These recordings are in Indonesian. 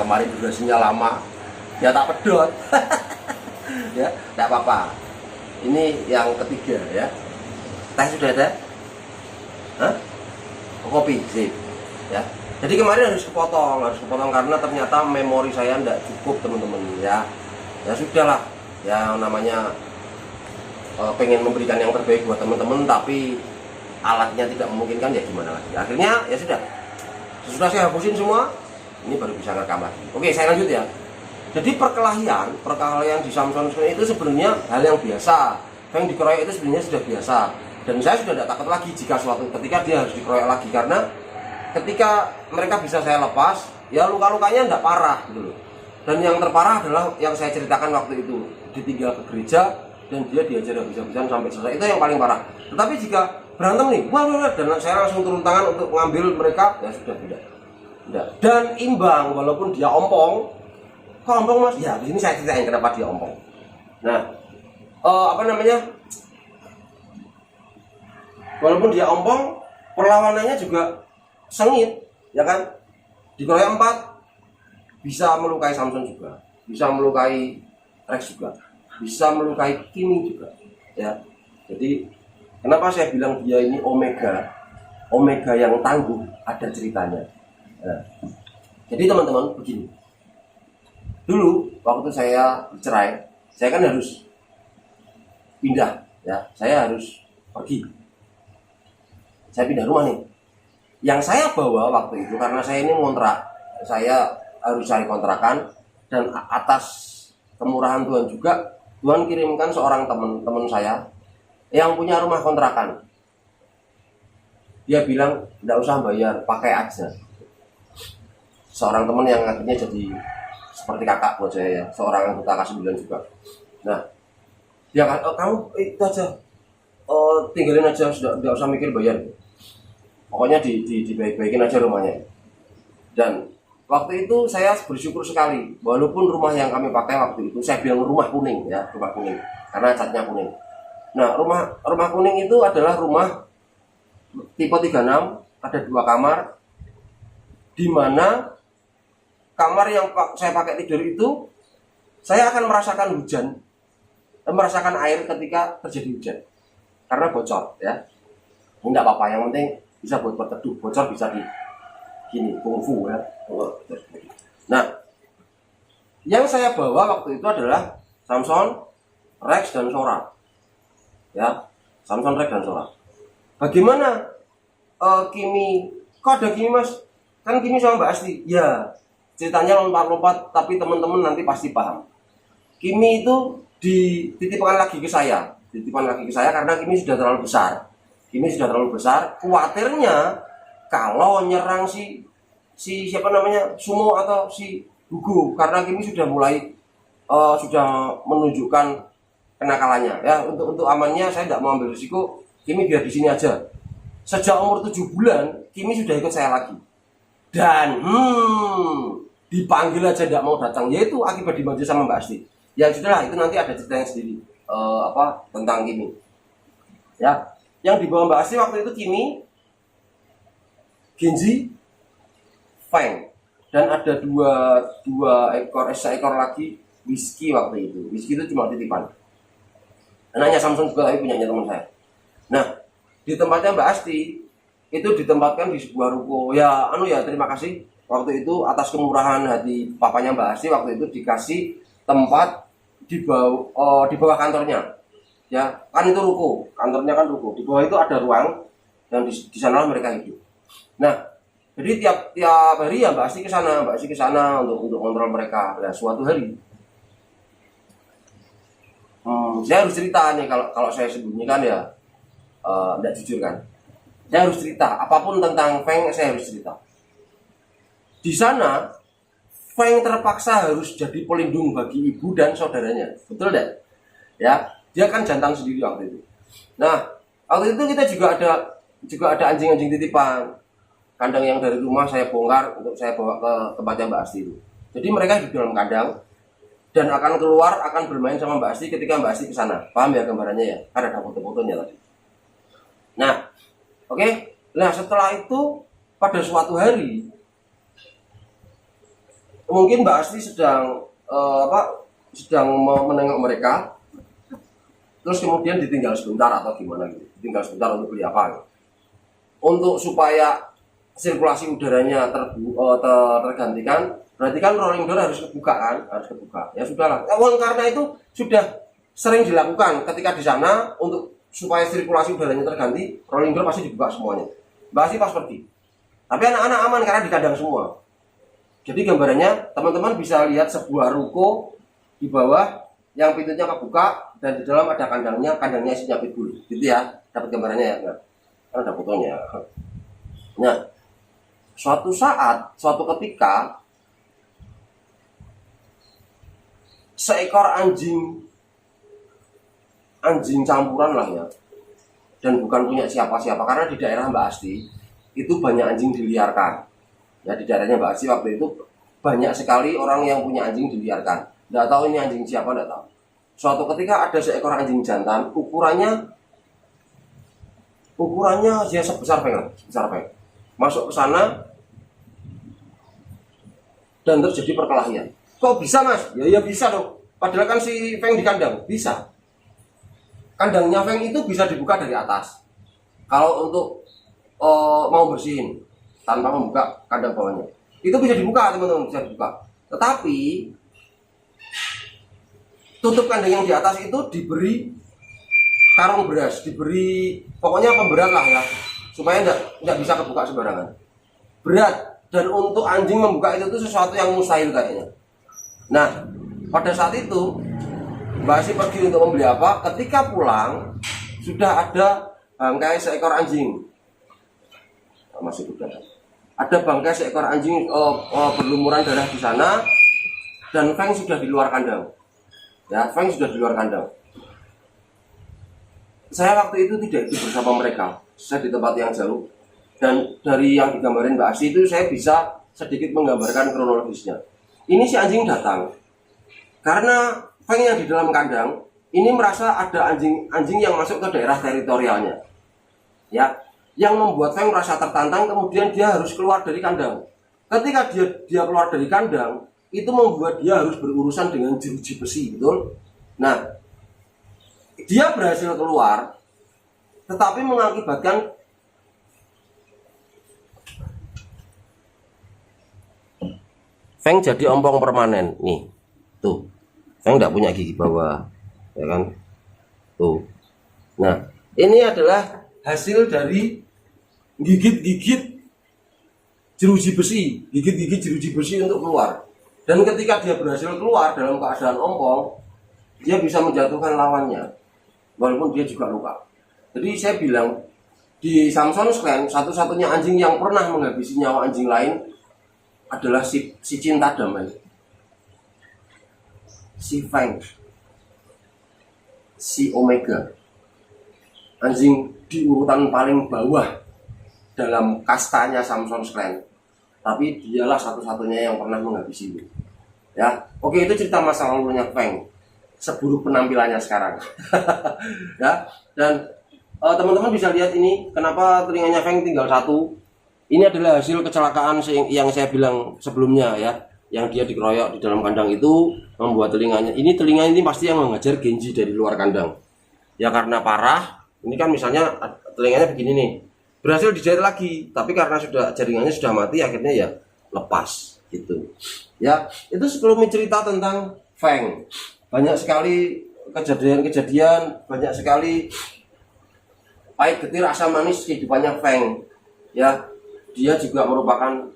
kemarin durasinya lama, ya tak pedot. Ya, tidak apa-apa. Ini yang ketiga ya. Teh sudah ada? Hah? Kopi, sip. Ya. Jadi kemarin harus kepotong karena ternyata memori saya tidak cukup teman-teman ya. Ya sudahlah, ya namanya pengen memberikan yang terbaik buat teman-teman, tapi alatnya tidak memungkinkan, ya gimana lagi. Akhirnya ya sudah. Sesudah saya hapusin semua, ini baru bisa rekam lagi. Oke, saya lanjut ya. Jadi perkelahian di Samsung itu sebenarnya hal yang biasa. Yang dikeroyok itu sebenarnya sudah biasa. Dan saya sudah tidak takut lagi jika suatu ketika dia harus dikeroyok lagi, karena ketika mereka bisa saya lepas, ya luka-lukanya tidak parah gitu loh. Dan yang terparah adalah yang saya ceritakan waktu itu, ditinggal ke gereja dan dia diajar habis-habisan sampai selesai. Itu yang paling parah. Tetapi jika berantem nih, wah, dan saya langsung turun tangan untuk mengambil mereka, ya sudah tidak. Dan imbang, walaupun dia ompong. Kok ompong mas? Ya di sini saya ceritain kenapa dia ompong. Nah, walaupun dia ompong, perlawanannya juga sengit, ya kan? Dikeroyok 4, bisa melukai Samson juga, bisa melukai Rex juga, bisa melukai Kimi juga, ya. Jadi kenapa saya bilang dia ini Omega yang tangguh, ada ceritanya. Nah, jadi teman-teman begini, dulu waktu saya cerai, saya kan harus pindah, ya, saya harus pergi, saya pindah rumah nih. Yang saya bawa waktu itu, karena saya ini ngontrak, saya harus cari kontrakan, dan atas kemurahan Tuhan juga, Tuhan kirimkan seorang teman saya yang punya rumah kontrakan. Dia bilang, tidak usah bayar, pakai aja. Seorang teman yang akhirnya jadi seperti kakak buat saya, ya, seorang anggota K9 juga. Nah, dia kata, kamu itu aja, tinggalin aja, tidak usah mikir bayar. Pokoknya dibaik-baikin aja rumahnya. Dan waktu itu saya bersyukur sekali, walaupun rumah yang kami pakai waktu itu, saya bilang rumah kuning ya, rumah kuning, karena catnya kuning. Nah, rumah kuning itu adalah rumah tipe 36, ada 2 kamar, di mana kamar yang saya pakai tidur itu, saya akan merasakan hujan, merasakan air ketika terjadi hujan, karena bocor ya. Tidak apa-apa, yang penting bisa buat berteduh, bocor bisa di gini, kungfu ya. Nah, yang saya bawa waktu itu adalah Samson, Rex, dan Sora. Ya, Samson, Rex, dan Sora. Bagaimana Kimi? Kok ada Kimi mas? Kan Kimi sama Mbak Asti. Ya, ceritanya lompat-lompat, tapi teman-teman nanti pasti paham. Kimi itu dititipkan lagi ke saya, karena Kimi sudah terlalu besar. Khawatirnya kalau nyerang si siapa namanya, Sumo atau si Gugu, karena Kimi sudah mulai sudah menunjukkan kenakalannya ya. Untuk amannya saya tidak mau ambil risiko, Kimi biar di sini aja. Sejak umur 7 bulan Kimi sudah ikut saya lagi, dan dipanggil aja tidak mau datang, yaitu akibat dimanja sama Mbak Asti. Ya sudahlah, itu nanti ada ceritanya sendiri tentang Kimi ya. Yang dibawa Mbak Asti waktu itu Kimi, Genji, Feng, dan ada seekor lagi Whisky waktu itu. Whisky itu cuma titipan. Anaknya Samsung juga, tapi punyanya teman saya. Nah, di tempatnya Mbak Asti itu ditempatkan di sebuah ruko. Ya, terima kasih waktu itu atas kemurahan hati papanya Mbak Asti, waktu itu dikasih tempat di bawah kantornya. Ya, kan itu ruko, kantornya kan ruko. Di bawah itu ada ruang, dan di sana mereka hidup. Nah, jadi tiap hari ya Mbak Asti ke sana untuk kontrol mereka. Nah, suatu hari saya harus cerita nih, kalau saya sembunyikan ya tidak jujur kan. Saya harus cerita, apapun tentang Feng saya harus cerita. Di sana Feng terpaksa harus jadi pelindung bagi ibu dan saudaranya. Betul tidak? Ya, dia kan jantan sendiri waktu itu. Nah, waktu itu kita juga ada anjing-anjing titipan. Kandang yang dari rumah saya bongkar untuk saya bawa ke tempatnya Mbak Asti itu. Jadi mereka hidup dalam kandang dan akan keluar, akan bermain sama Mbak Asti ketika Mbak Asti ke sana. Paham ya gambarannya ya? Kan ada foto-fotonya tadi. Nah, oke. Nah, setelah itu pada suatu hari mungkin Mbak Asti sedang sedang menengok mereka, terus kemudian ditinggal sebentar atau gimana gitu, ditinggal sebentar untuk beli apa gitu. Untuk supaya sirkulasi udaranya tergantikan, berarti kan rolling door harus kebuka kan, harus kebuka. Ya sudahlah, karena itu sudah sering dilakukan ketika di sana untuk supaya sirkulasi udaranya terganti, rolling door pasti dibuka semuanya. Mbak Asti pas pergi. Tapi anak-anak aman karena di kandang semua. Jadi gambarannya teman-teman bisa lihat sebuah ruko di bawah yang pintunya kebuka dan di dalam ada kandangnya isinya pitbull. Gitu ya, dapat gambarannya ya. Nah, ada fotonya. Nah, suatu ketika seekor anjing campuran lah ya, dan bukan punya siapa-siapa, karena di daerah Mbak Asti itu banyak anjing diliarkan. Ya, di daerahnya Mbak Asti waktu itu banyak sekali orang yang punya anjing diliarkan. Nggak tahu ini anjing siapa, nggak tahu. Suatu ketika ada seekor anjing jantan, ukurannya ya sebesar peng. Masuk ke sana dan terjadi perkelahian. Kok bisa, Mas? Ya bisa dong. Padahal kan si Feng di kandang, bisa. Kandangnya Feng itu bisa dibuka dari atas. Kalau untuk mau bersihin tanpa membuka kandang bawahnya, itu bisa dibuka, teman-teman, bisa dibuka. Tetapi tutup kandang yang di atas itu diberi karung beras, diberi pokoknya pemberat lah ya, supaya tidak bisa kebuka sembarangan. Berat, dan untuk anjing membuka itu tuh sesuatu yang mustahil kayaknya. Nah, pada saat itu Mbak Asti pergi untuk membeli apa? Ketika pulang sudah ada bangkai seekor anjing. Masih udah. Ada bangkai seekor anjing berlumuran darah di sana, dan Feng sudah di luar kandang. Ya, Feng sudah di luar kandang. Saya waktu itu tidak ikut bersama mereka. Saya di tempat yang jauh, dan dari yang digambarin Mbak Asti itu saya bisa sedikit menggambarkan kronologisnya. Ini si anjing datang karena Feng yang di dalam kandang ini merasa ada anjing yang masuk ke daerah teritorialnya. Ya, yang membuat Feng merasa tertantang, kemudian dia harus keluar dari kandang. Ketika dia keluar dari kandang, itu membuat dia harus berurusan dengan jeruji besi, betul? Nah, dia berhasil keluar, tetapi mengakibatkan Feng jadi ompong permanen. Nih, tuh, Feng tidak punya gigi bawah, ya kan? Tuh. Nah, ini adalah hasil dari gigit-gigit jeruji besi untuk keluar. Dan ketika dia berhasil keluar dalam keadaan ompong, dia bisa menjatuhkan lawannya, walaupun dia juga luka. Jadi saya bilang, di Samson's Clan satu-satunya anjing yang pernah menghabisi nyawa anjing lain adalah si cinta damai, si Feng, si Omega. Anjing di urutan paling bawah dalam kastanya Samson's Clan, tapi dialah satu-satunya yang pernah menghabisi itu. Ya, oke, itu cerita masa lalunya Feng, seburuk penampilannya sekarang. Ya, dan teman-teman bisa lihat ini kenapa telinganya Feng tinggal satu. Ini adalah hasil kecelakaan yang saya bilang sebelumnya ya, yang dia dikeroyok di dalam kandang itu membuat telinganya ini pasti yang mengejar Genji dari luar kandang. Ya karena parah, ini kan misalnya telinganya begini nih, berhasil dijahit lagi, tapi karena jaringannya sudah mati, akhirnya ya lepas gitu. Ya, itu sekelumit cerita tentang Feng. Banyak sekali kejadian-kejadian, banyak sekali pahit getir asam manis kehidupannya Feng. Ya, dia juga merupakan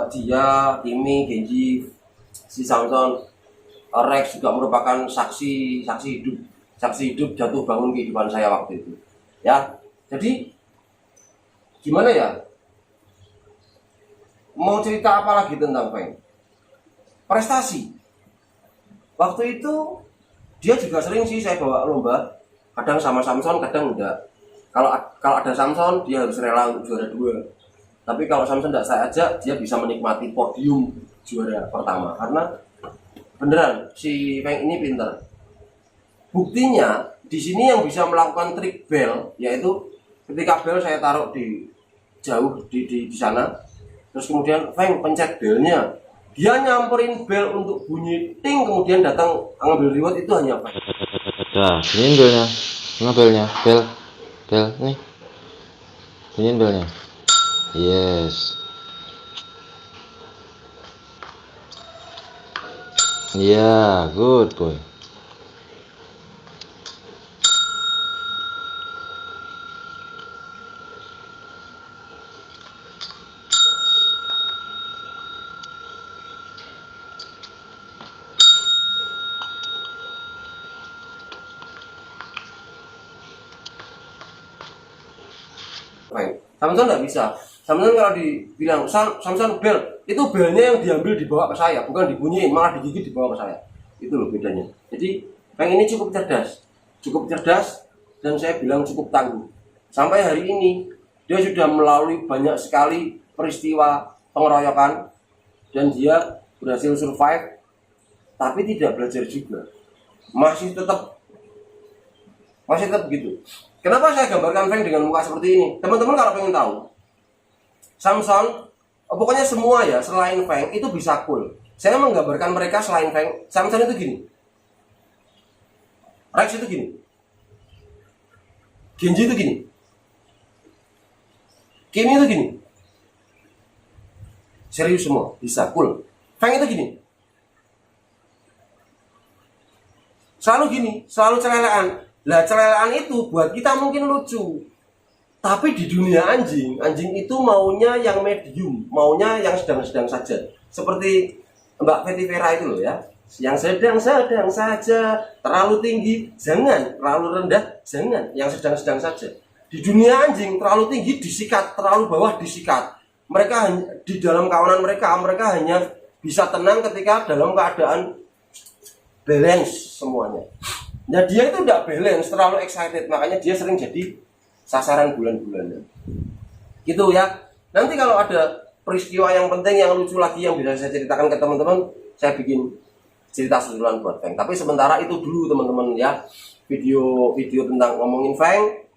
dia, Timmy, Genji, si Samson, Rex juga merupakan saksi hidup jatuh bangun kehidupan saya waktu itu. Ya, jadi gimana ya? Mau cerita apa lagi tentang Feng? Prestasi. Waktu itu dia juga sering sih saya bawa lomba, kadang sama Samson, kadang enggak. Kalau ada Samson, dia harus rela untuk juara 2. Tapi kalau Samson tidak saya ajak, dia bisa menikmati podium juara pertama. Karena beneran si Feng ini pintar. Buktinya di sini yang bisa melakukan trik bel, yaitu ketika bel saya taruh di jauh di sana, terus kemudian Feng pencet belnya, Dia nyamperin bel untuk bunyi ting, kemudian datang ngambil reward, itu hanya Feng. Nah, bunyiin belnya. Mana belnya? Bel nih. Bunyiin belnya. Yes. Iya, good boy. Samson nggak bisa. Samson kalau dibilang Samson bel, itu belnya yang diambil dibawa ke saya, bukan dibunyiin, malah digigit dibawa ke saya. Itu loh bedanya. Jadi Feng ini cukup cerdas, dan saya bilang cukup tangguh. Sampai hari ini dia sudah melalui banyak sekali peristiwa pengeroyokan dan dia berhasil survive, tapi tidak belajar juga. Masih tetap begitu. Kenapa saya gambarkan Feng dengan muka seperti ini? Teman-teman kalau pengen tahu, Samson, pokoknya semua ya selain Feng itu bisa cool. Saya menggambarkan mereka selain Feng. Samson itu gini, Rex itu gini, Genji itu gini, Kimi itu gini. Serius semua, bisa cool. Feng itu gini, selalu gini, selalu celelean. Lah celelean itu buat kita mungkin lucu, tapi di dunia anjing itu maunya yang medium, maunya yang sedang-sedang saja. Seperti Mbak Fetty Vera itu loh ya, yang sedang-sedang saja, terlalu tinggi jangan, terlalu rendah jangan, yang sedang-sedang saja. Di dunia anjing terlalu tinggi disikat, terlalu bawah disikat. Mereka di dalam kawanan mereka hanya bisa tenang ketika dalam keadaan balance semuanya. Nah dia itu tidak balance, terlalu excited, makanya dia sering jadi sasaran bulan-bulanan. Gitu ya. Nanti kalau ada peristiwa yang penting, yang lucu lagi, yang bisa saya ceritakan ke teman-teman, saya bikin cerita susulan buat Feng. Tapi sementara itu dulu teman-teman ya, video tentang ngomongin Feng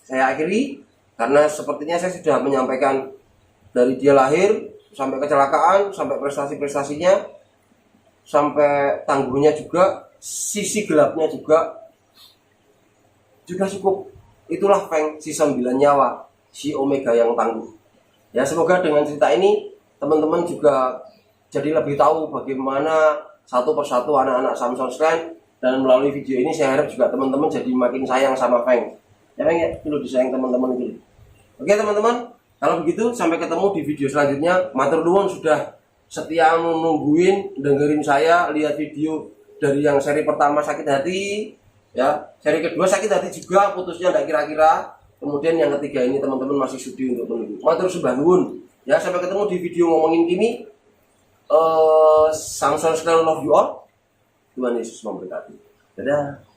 saya akhiri, karena sepertinya saya sudah menyampaikan dari dia lahir sampai kecelakaan, sampai prestasi-prestasinya, sampai tangguhnya juga, sisi gelapnya juga cukup. Itulah Feng, si 9 nyawa, si Omega yang tangguh. Ya semoga dengan cerita ini teman-teman juga jadi lebih tahu bagaimana satu persatu anak-anak Samson Clan, dan melalui video ini saya harap juga teman-teman jadi makin sayang sama Feng. Ya Feng ya, dulu disayang teman-teman dulu. Oke teman-teman, kalau begitu sampai ketemu di video selanjutnya. Matur nuwun sudah setia menungguin, dengerin saya, lihat video dari yang seri pertama sakit hati, ya seri kedua sakit hati juga, putusnya tidak kira-kira, kemudian yang ketiga ini teman-teman masih sudi untuk menunggu. Matur sembah nuwun. Ya sampai ketemu di video ngomongin Kimi. Samson Clan love you all. Tuhan Yesus memberkati. Dadah.